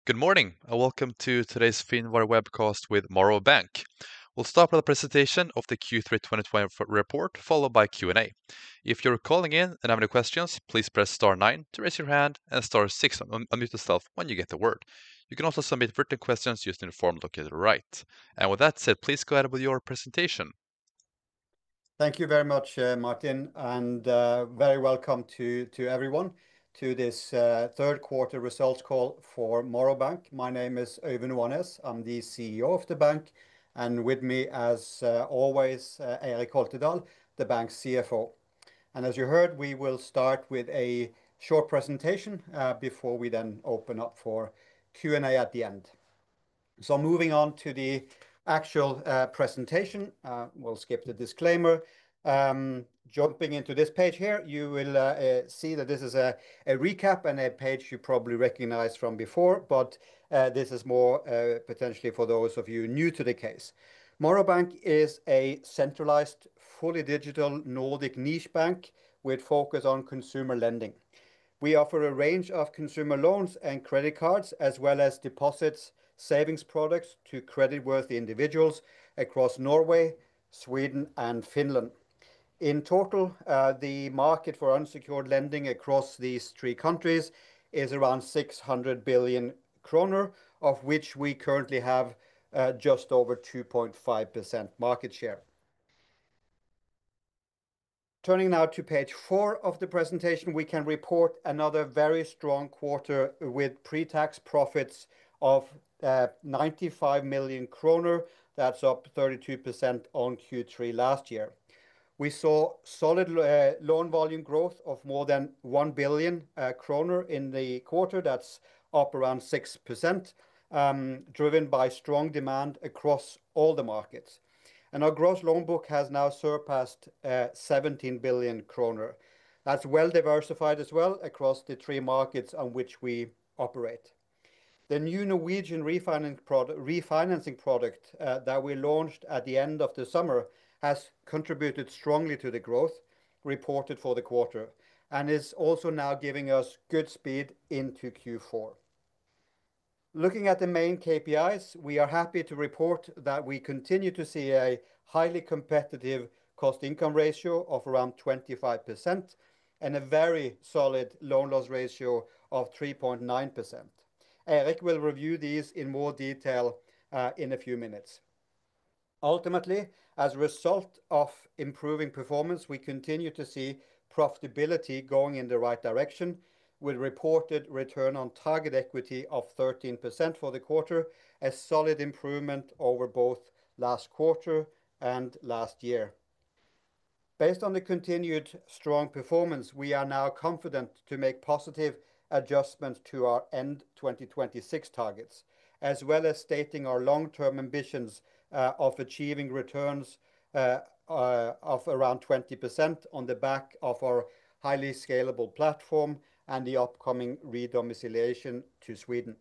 Good morning and welcome to today's Finwire webcast with Morrow Bank. We'll start with a presentation of the Q3 2020 report, followed by Q&A. If you're calling in and have any questions, please press star 9 to raise your hand and star 6 to unmute yourself when you get the word. You can also submit written questions using the form located right. And with that said, please go ahead with your presentation. Thank you very much, Martin, and very welcome to everyone to this third quarter results call for Morrow Bank. My name is Øyvind Oanes. I'm the CEO of the bank, and with me, as always, Eirik Holtedahl, the bank's CFO. And as you heard, we will start with a short presentation before we then open up for Q&A at the end. So moving on to the actual presentation, we'll skip the disclaimer. Jumping into this page here, you will see that this is a recap and a page you probably recognize from before, but this is more potentially for those of you new to the case. Morrow Bank is a centralized, fully digital Nordic niche bank with focus on consumer lending. We offer a range of consumer loans and credit cards, as well as deposits, savings products to credit-worthy individuals across Norway, Sweden, and Finland. In total, the market for unsecured lending across these three countries is around 600 billion kroner, of which we currently have just over 2.5% market share. Turning now to page 4 of the presentation, we can report another very strong quarter with pre-tax profits of 95 million kroner. That's up 32% on Q3 last year. We saw solid loan volume growth of more than 1 billion kroner in the quarter. That's up around 6%, driven by strong demand across all the markets. And our gross loan book has now surpassed 17 billion kroner. That's well diversified as well across the three markets on which we operate. The new Norwegian refinancing product that we launched at the end of the summer has contributed strongly to the growth reported for the quarter and is also now giving us good speed into Q4. Looking at the main KPIs, we are happy to report that we continue to see a highly competitive cost-income ratio of around 25% and a very solid loan loss ratio of 3.9%. Eirik will review these in more detail in a few minutes. Ultimately, as a result of improving performance, we continue to see profitability going in the right direction, with reported return on target equity of 13% for the quarter, a solid improvement over both last quarter and last year. Based on the continued strong performance, we are now confident to make positive adjustments to our end 2026 targets, as well as stating our long-term ambitions of achieving returns of around 20% on the back of our highly scalable platform and the upcoming redomiciliation to Sweden.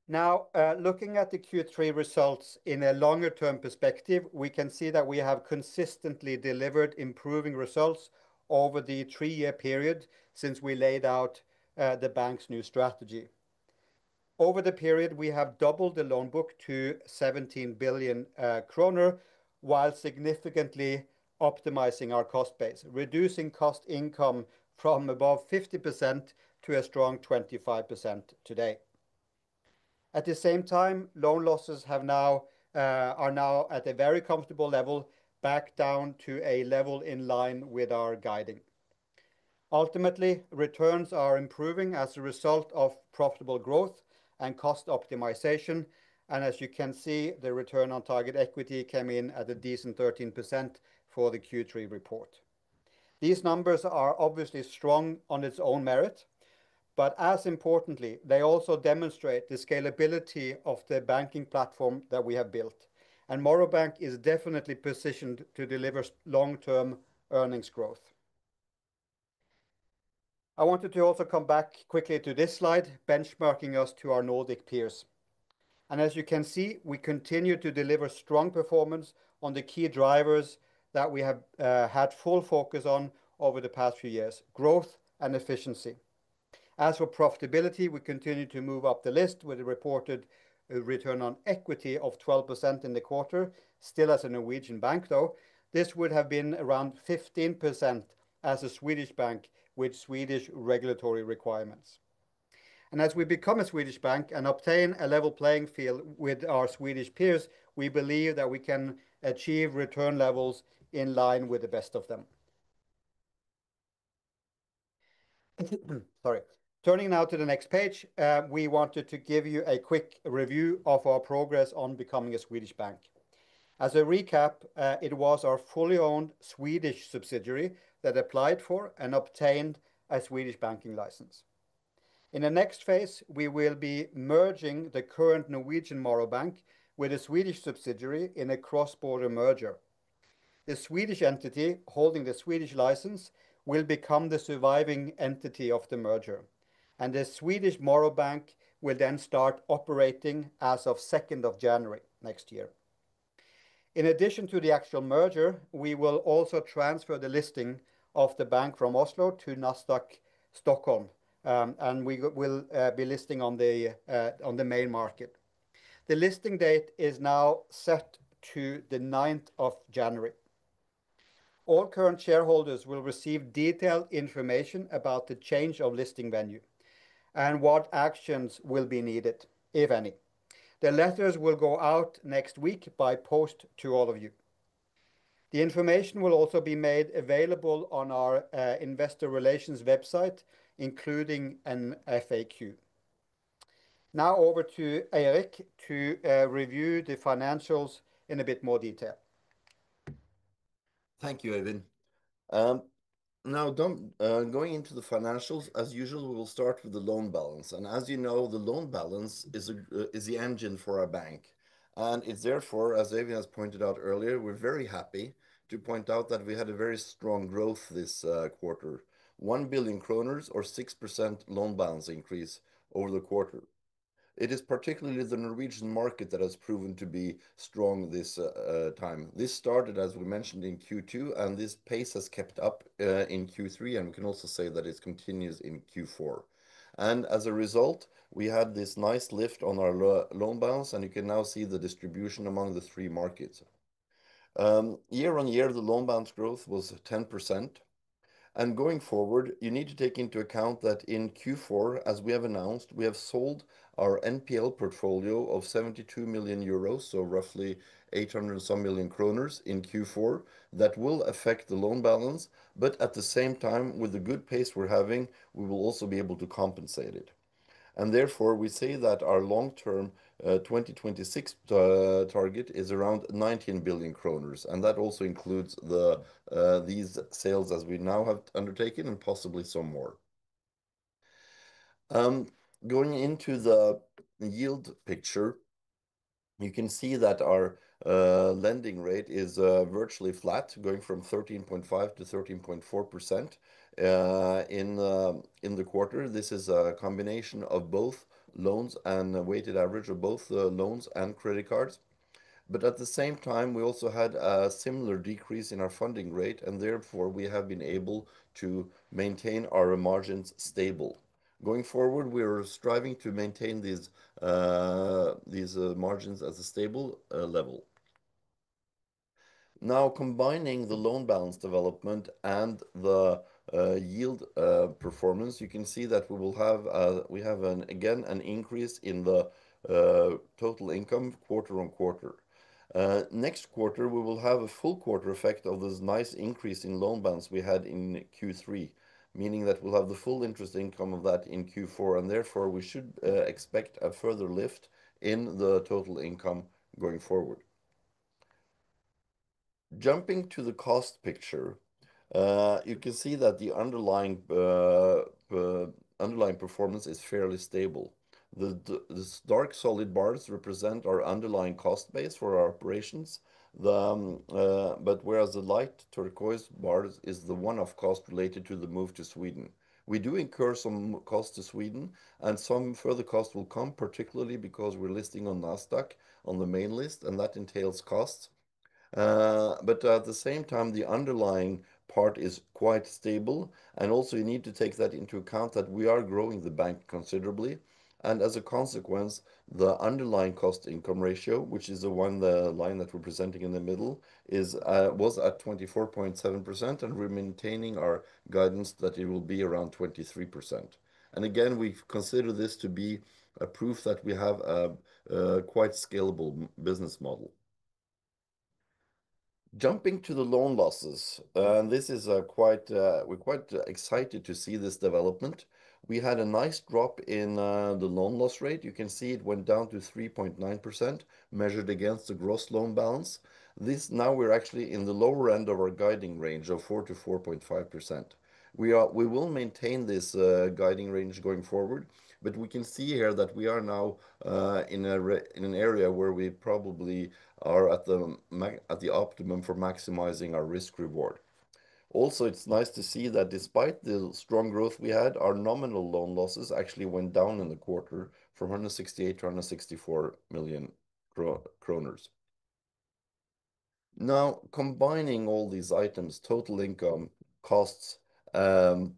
Now, looking at the Q3 results in a longer-term perspective, we can see that we have consistently delivered improving results over the 3-year period since we laid out the bank's new strategy. Over the period, we have doubled the loan book to 17 billion kroner, while significantly optimizing our cost base, reducing cost income from above 50% to a strong 25% today. At the same time, loan losses are now at a very comfortable level, back down to a level in line with our guiding. Ultimately, returns are improving as a result of profitable growth and cost optimization, and as you can see, the return on target equity came in at a decent 13% for the Q3 report. These numbers are obviously strong on its own merit, but as importantly, they also demonstrate the scalability of the banking platform that we have built. And Morrow Bank is definitely positioned to deliver long-term earnings growth. I wanted to also come back quickly to this slide, benchmarking us to our Nordic peers. And as you can see, we continue to deliver strong performance on the key drivers that we have had full focus on over the past few years: growth and efficiency. As for profitability, we continue to move up the list with a reported return on equity of 12% in the quarter. Still, as a Norwegian bank, though, this would have been around 15% as a Swedish bank with Swedish regulatory requirements. And as we become a Swedish bank and obtain a level playing field with our Swedish peers, we believe that we can achieve return levels in line with the best of them. Sorry. Turning now to the next page, we wanted to give you a quick review of our progress on becoming a Swedish bank. As a recap, it was our fully owned Swedish subsidiary that applied for and obtained a Swedish banking license. In the next phase, we will be merging the current Norwegian Morrow Bank with a Swedish subsidiary in a cross-border merger. The Swedish entity holding the Swedish license will become the surviving entity of the merger, and the Swedish Morrow Bank will then start operating as of 2nd of January next year. In addition to the actual merger, we will also transfer the listing of the bank from Oslo to Nasdaq Stockholm, and we will be listing on the main market. The listing date is now set to the 9th of January. All current shareholders will receive detailed information about the change of listing venue and what actions will be needed, if any. The letters will go out next week by post to all of you. The information will also be made available on our investor relations website, including an FAQ. Now over to Eirik to review the financials in a bit more detail. Thank you, Øyvind. Now, going into the financials, as usual, we will start with the loan balance. And as you know, the loan balance is the engine for our bank. And it's therefore, as Øyvind has pointed out earlier, we're very happy to point out that we had a very strong growth this quarter. 1 billion kroner or 6% loan balance increase over the quarter. It is particularly the Norwegian market that has proven to be strong this time. This started, as we mentioned, in Q2, and this pace has kept up in Q3, and we can also say that it continues in Q4. And as a result, we had this nice lift on our loan balance, and you can now see the distribution among the three markets. Year on year, the loan balance growth was 10%. And going forward, you need to take into account that in Q4, as we have announced, we have sold our NPL portfolio of 72 million euros, so roughly 800 some million kroners in Q4. That will affect the loan balance, but at the same time, with the good pace we're having, we will also be able to compensate it. And therefore, we say that our long-term 2026 target is around 19 billion kroners, and that also includes these sales as we now have undertaken and possibly some more. Going into the yield picture, you can see that our lending rate is virtually flat, going from 13.5 to 13.4% in the quarter. This is a combination of both loans and a weighted average of both loans and credit cards. But at the same time, we also had a similar decrease in our funding rate, and therefore we have been able to maintain our margins stable. Going forward, we are striving to maintain these margins as a stable level. Now, combining the loan balance development and the yield performance, you can see that we have again an increase in the total income quarter on quarter. Next quarter, we will have a full quarter effect of this nice increase in loan balance we had in Q3, meaning that we'll have the full interest income of that in Q4, and therefore we should expect a further lift in the total income going forward. Jumping to the cost picture, you can see that the underlying performance is fairly stable. The dark solid bars represent our underlying cost base for our operations, but whereas the light turquoise bars is the one-off cost related to the move to Sweden. We do incur some costs to Sweden, and some further costs will come, particularly because we're listing on Nasdaq on the main list, and that entails costs. But at the same time, the underlying part is quite stable. And also you need to take that into account that we are growing the bank considerably. And as a consequence, the underlying cost income ratio, which is the line that we're presenting in the middle, was at 24.7%, and we're maintaining our guidance that it will be around 23%. And again, we consider this to be a proof that we have a quite scalable business model. Jumping to the loan losses, and this is we're quite excited to see this development. We had a nice drop in the loan loss rate. You can see it went down to 3.9% measured against the gross loan balance. Now we're actually in the lower end of our guiding range of 4 to 4.5%. We will maintain this guiding range going forward, but we can see here that we are now in an area where we probably are at the optimum for maximizing our risk reward. Also, it's nice to see that despite the strong growth we had, our nominal loan losses actually went down in the quarter from 168 to 164 million kroners. Now, combining all these items, total income, costs, and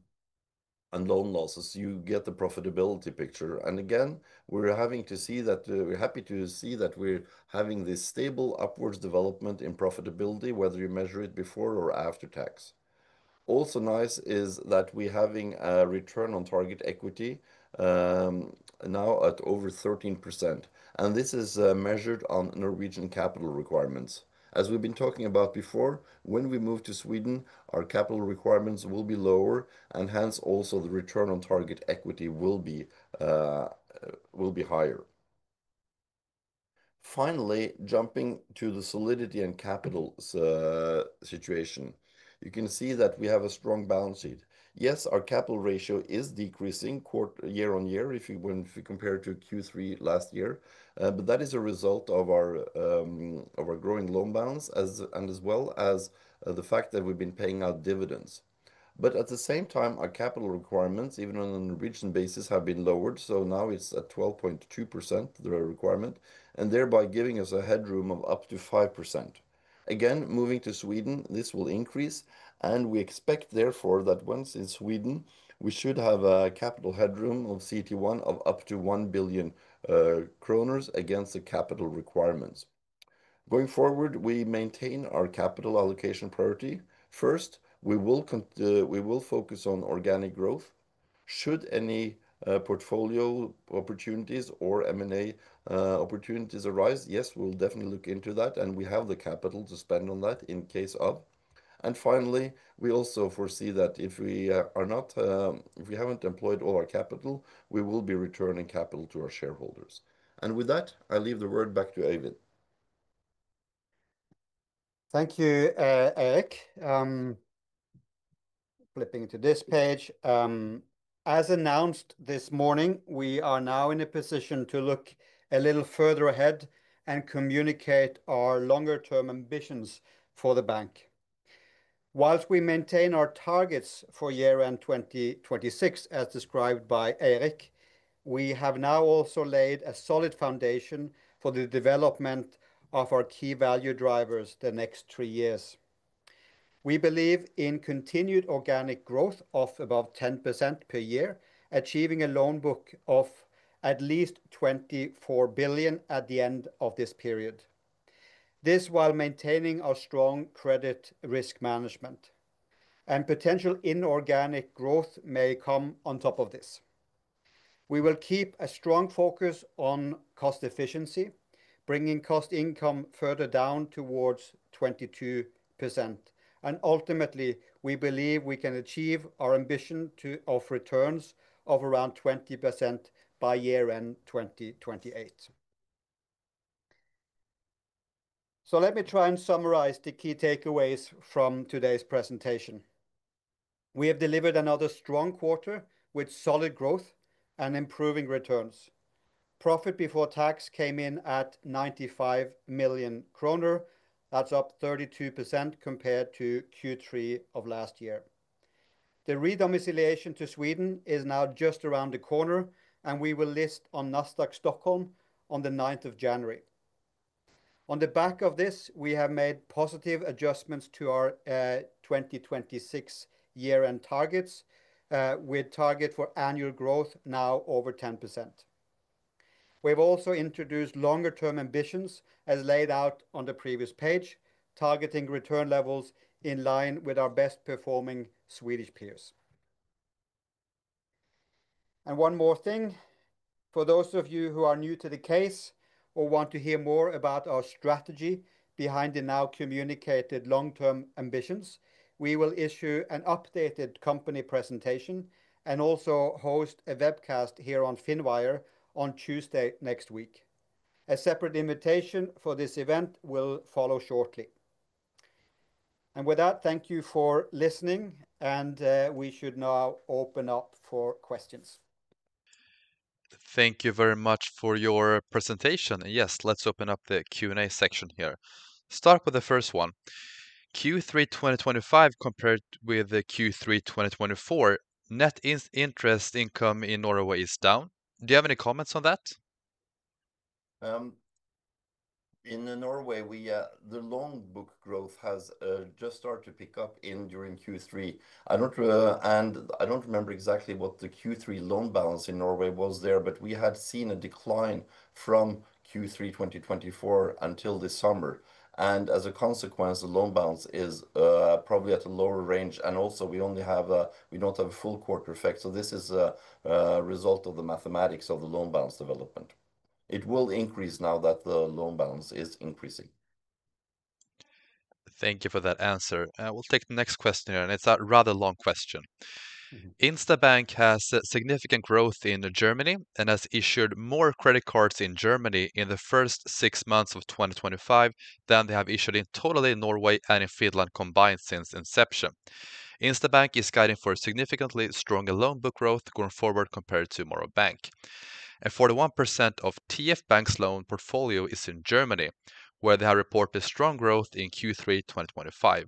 loan losses, you get the profitability picture. And again, we're happy to see that we're having this stable upwards development in profitability, whether you measure it before or after tax. Also nice is that we're having a return on target equity now at over 13%. And this is measured on Norwegian capital requirements. As we've been talking about before, when we move to Sweden, our capital requirements will be lower, and hence also the return on target equity will be higher. Finally, jumping to the solidity and capital situation, you can see that we have a strong balance sheet. Yes, our capital ratio is decreasing year on year if you compare it to Q3 last year, but that is a result of our growing loan balance as well as the fact that we've been paying out dividends. But at the same time, our capital requirements, even on a Norwegian basis, have been lowered. So now it's at 12.2%, the requirement, and thereby giving us a headroom of up to 5%. Again, moving to Sweden, this will increase, and we expect therefore that once in Sweden, we should have a capital headroom of CET1 of up to 1 billion kroners against the capital requirements. Going forward, we maintain our capital allocation priority. First, we will focus on organic growth. Should any portfolio opportunities or M&A opportunities arise, yes, we'll definitely look into that, and we have the capital to spend on that in case of. And finally, we also foresee that if we haven't employed all our capital, we will be returning capital to our shareholders. And with that, I leave the word back to Øyvind. Thank you, Eirik. Flipping to this page. As announced this morning, we are now in a position to look a little further ahead and communicate our longer-term ambitions for the bank. Whilst we maintain our targets for year-end 2026, as described by Eirik, we have now also laid a solid foundation for the development of our key value drivers the next 3 years. We believe in continued organic growth of above 10% per year, achieving a loan book of at least 24 billion at the end of this period. This while maintaining our strong credit risk management, and potential inorganic growth may come on top of this. We will keep a strong focus on cost efficiency, bringing cost income further down towards 22%. And ultimately, we believe we can achieve our ambition of returns of around 20% by year-end 2028. So let me try and summarize the key takeaways from today's presentation. We have delivered another strong quarter with solid growth and improving returns. Profit before tax came in at 95 million kroner. That's up 32% compared to Q3 of last year. The redomiciliation to Sweden is now just around the corner, and we will list on Nasdaq Stockholm on the 9th of January. On the back of this, we have made positive adjustments to our 2026 year-end targets, with target for annual growth now over 10%. We've also introduced longer-term ambitions as laid out on the previous page, targeting return levels in line with our best performing Swedish peers. And one more thing, for those of you who are new to the case or want to hear more about our strategy behind the now communicated long-term ambitions, we will issue an updated company presentation and also host a webcast here on Finwire on Tuesday next week. A separate invitation for this event will follow shortly. And with that, thank you for listening, and we should now open up for questions. Thank you very much for your presentation. And yes, let's open up the Q&A section here. Start with the first one. Q3 2025 compared with the Q3 2024, net interest income in Norway is down. Do you have any comments on that? In Norway, the loan book growth has just started to pick up during Q3. I don't remember exactly what the Q3 loan balance in Norway was there, but we had seen a decline from Q3 2024 until this summer. And as a consequence, the loan balance is probably at a lower range. And also, we don't have a full quarter effect. So this is a result of the mathematics of the loan balance development. It will increase now that the loan balance is increasing. Thank you for that answer. We'll take the next question here, and it's a rather long question. Instabank has significant growth in Germany and has issued more credit cards in Germany in the first 6 months of 2025 than they have issued in total in Norway and in Finland combined since inception. Instabank is guiding for significantly stronger loan book growth going forward compared to Morrow Bank. And 41% of TF Bank's loan portfolio is in Germany, where they have reported strong growth in Q3 2025.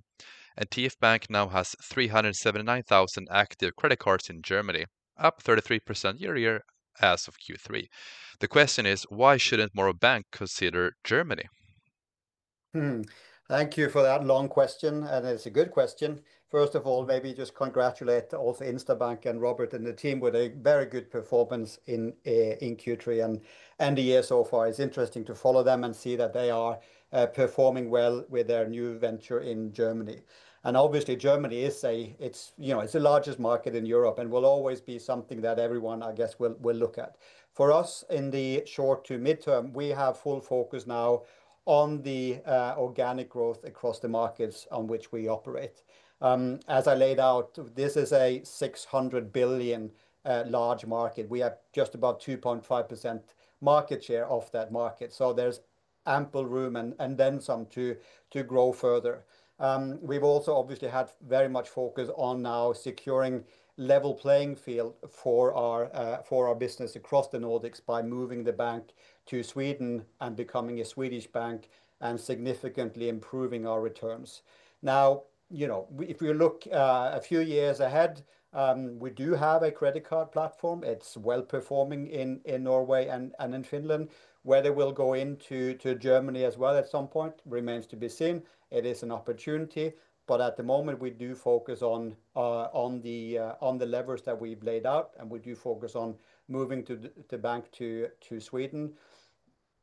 And TF Bank now has 379,000 active credit cards in Germany, up 33% year-to-year as of Q3. The question is, why shouldn't Morrow Bank consider Germany? Thank you for that long question, and it's a good question. First of all, maybe just congratulate also Instabank and Robert and the team with a very good performance in Q3 and the year so far. It's interesting to follow them and see that they are performing well with their new venture in Germany. And obviously, Germany is it's the largest market in Europe and will always be something that everyone, I guess, will look at. For us, in the short to midterm, we have full focus now on the organic growth across the markets on which we operate. As I laid out, this is a 600 billion large market. We have just about 2.5% market share of that market. So there's ample room and then some to grow further. We've also obviously had very much focus on now securing level playing field for our business across the Nordics by moving the bank to Sweden and becoming a Swedish bank and significantly improving our returns. Now, if we look a few years ahead, we do have a credit card platform. It's well performing in Norway and in Finland. Whether we'll go into Germany as well at some point remains to be seen. It is an opportunity, but at the moment we do focus on the levers that we've laid out, and we do focus on moving the bank to Sweden.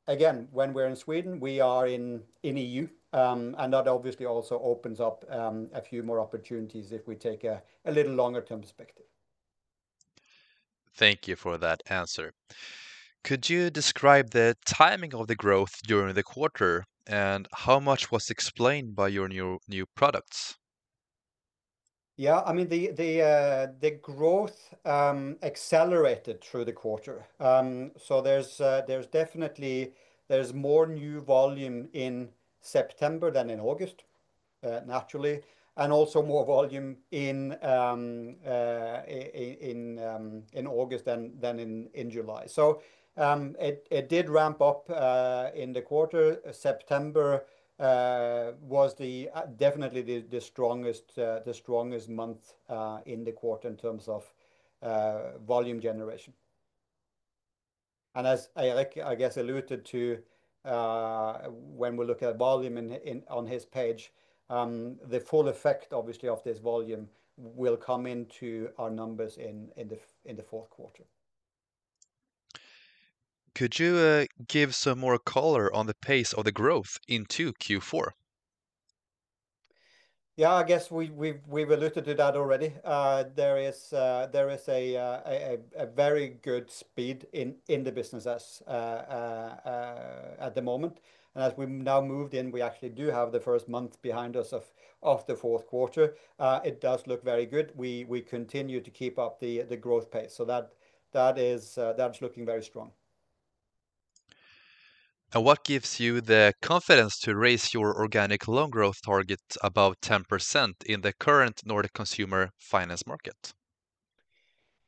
Again, when we're in Sweden, we are in EU, and that obviously also opens up a few more opportunities if we take a little longer term perspective. Thank you for that answer. Could you describe the timing of the growth during the quarter and how much was explained by your new products? Yeah, I mean the growth accelerated through the quarter. So there's definitely more new volume in September than in August, naturally, and also more volume in August than in July. So it did ramp up in the quarter. September was definitely the strongest month in the quarter in terms of volume generation. And as Eirik, I guess, alluded to when we look at volume on his page, The full effect, obviously, of this volume will come into our numbers in the fourth quarter. Could you give some more color on the pace of the growth into Q4? Yeah, I guess we've alluded to that already. There is a very good speed in the business at the moment. And as we now moved in, we actually do have the first month behind us of the fourth quarter. It does look very good. We continue to keep up the growth pace. So that's looking very strong. And what gives you the confidence to raise your organic loan growth target above 10% in the current Nordic consumer finance market?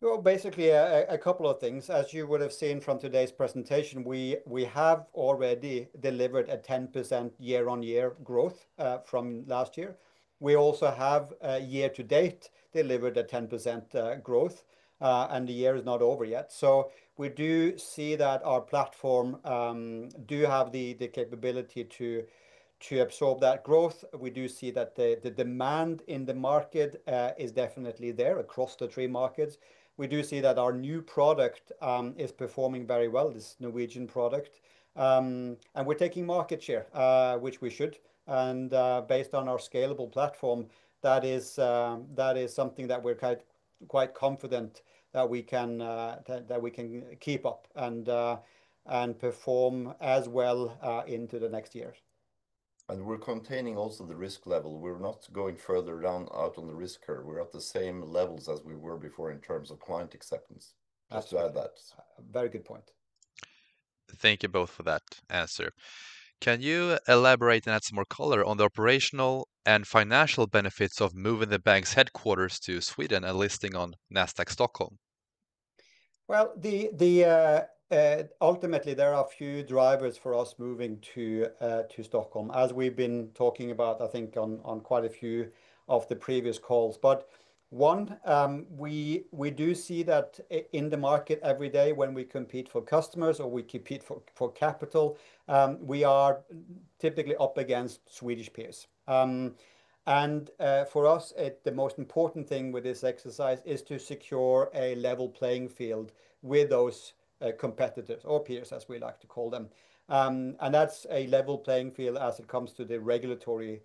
Well, basically a couple of things. As you would have seen from today's presentation, we have already delivered a 10% year-on-year growth from last year. We also have year to date delivered a 10% growth, and the year is not over yet. So we do see that our platform do have the capability to absorb that growth. We do see that the demand in the market is definitely there across the three markets. We do see that our new product is performing very well, this Norwegian product. And we're taking market share, which we should. And based on our scalable platform, that is something that we're quite confident that we can keep up and perform as well into the next years. And we're containing also the risk level. We're not going further down out on the risk curve. We're at the same levels as we were before in terms of client acceptance. Just to add that. Very good point. Thank you both for that answer. Can you elaborate and add some more color on the operational and financial benefits of moving the bank's headquarters to Sweden and listing on Nasdaq Stockholm? Well, ultimately, there are a few drivers for us moving to Stockholm, as we've been talking about, I think, on quite a few of the previous calls. But one, we do see that in the market every day when we compete for customers or we compete for capital, we are typically up against Swedish peers. And for us, the most important thing with this exercise is to secure a level playing field with those competitors or peers, as we like to call them. And that's a level playing field as it comes to the regulatory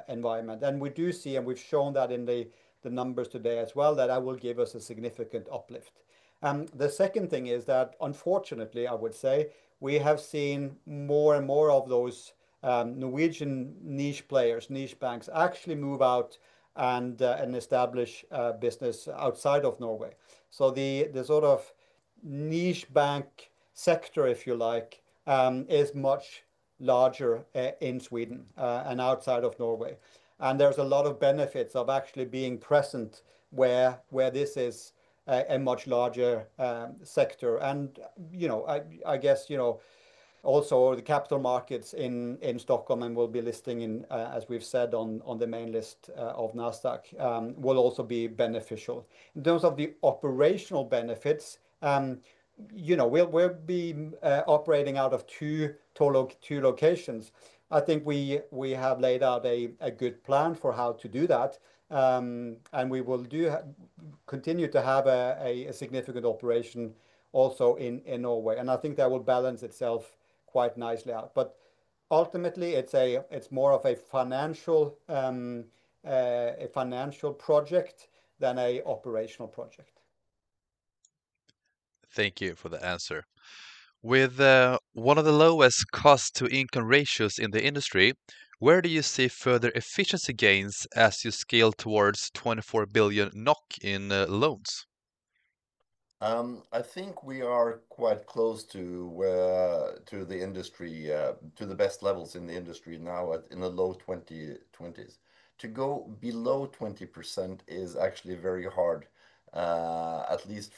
environment. And we do see, and we've shown that in the numbers today as well, that will give us a significant uplift. The second thing is that, unfortunately, I would say, we have seen more and more of those Norwegian niche players, niche banks, actually move out and establish business outside of Norway. So the sort of niche bank sector, if you like, is much larger in Sweden and outside of Norway. And there's a lot of benefits of actually being present where this is a much larger sector. And, I guess, also the capital markets in Stockholm, and will be listing in, as we've said, on the main list of Nasdaq, will also be beneficial. In terms of the operational benefits, we'll be operating out of two locations. I think we have laid out a good plan for how to do that, and we will continue to have a significant operation also in Norway, and I think that will balance itself quite nicely out. But ultimately, it's more of a financial project than an operational project. Thank you for the answer. With one of the lowest cost to income ratios in the industry, where do you see further efficiency gains as you scale towards 24 billion NOK in loans? I think we are quite close to the industry, to the best levels in the industry now in the low 20s. To go below 20% is actually very hard, at least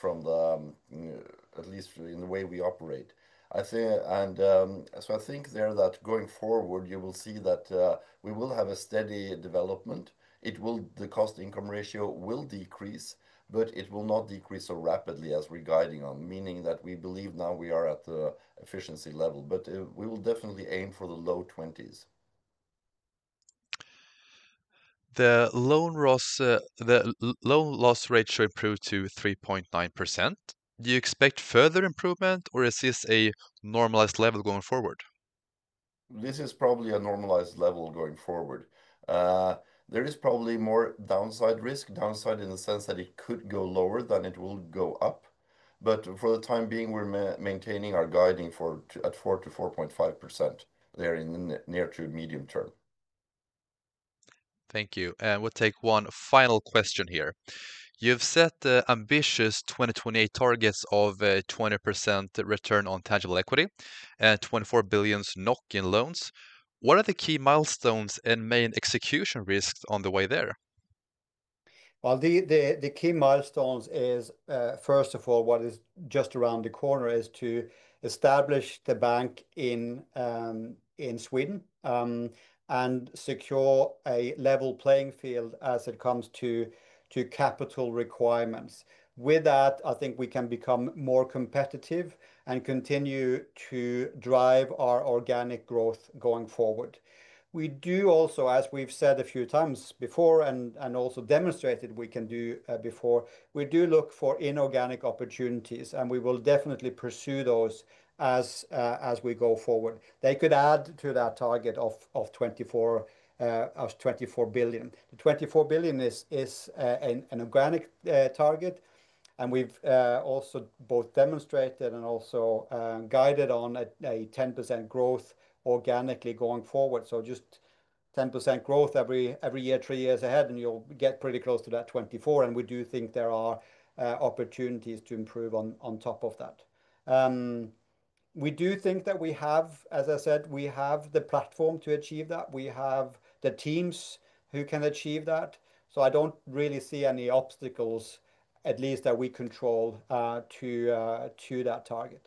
at least in the way we operate. I think, and so I think there that going forward, you will see that we will have a steady development. The cost income ratio will decrease, but it will not decrease so rapidly as we're guiding on, meaning that we believe now we are at the efficiency level, but we will definitely aim for the low 20s. The loan loss ratio improved to 3.9%. Do you expect further improvement, or is this a normalized level going forward? This is probably a normalized level going forward. There is probably more downside risk, downside in the sense that it could go lower than it will go up. But for the time being, we're maintaining our guiding at 4 to 4.5% there in the near to medium term. Thank you. And we'll take one final question here. You've set ambitious 2028 targets of 20% return on tangible equity and 24 billion NOK in loans. What are the key milestones and main execution risks on the way there? Well, the key milestones is, first of all, what is just around the corner is to establish the bank in Sweden, and secure a level playing field as it comes to capital requirements. With that, I think we can become more competitive and continue to drive our organic growth going forward. We do also, as we've said a few times before and also demonstrated we can do before, we do look for inorganic opportunities, and we will definitely pursue those as we go forward. They could add to that target of 24 billion. The 24 billion is an organic target, and we've also both demonstrated and also guided on a 10% growth organically going forward. So just 10% growth every year, 3 years ahead, and you'll get pretty close to that 24. And we do think there are opportunities to improve on top of that. We do think that we have, as I said, we have the platform to achieve that. We have the teams who can achieve that. So I don't really see any obstacles, at least that we control, to that target.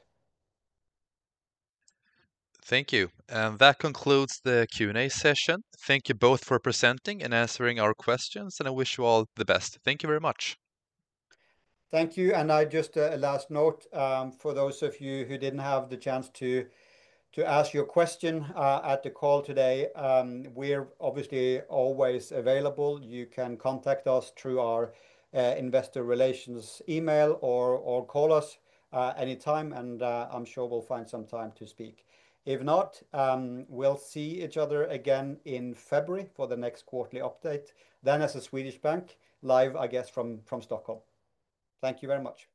Thank you. And that concludes the Q&A session. Thank you both for presenting and answering our questions, and I wish you all the best. Thank you very much. Thank you. And I just a last note, for those of you who didn't have the chance to ask your question at the call today, we're obviously always available. You can contact us through our investor relations email or call us anytime, and I'm sure we'll find some time to speak. If not, we'll see each other again in February for the next quarterly update, then as a Swedish bank, live, I guess, from Stockholm. Thank you very much.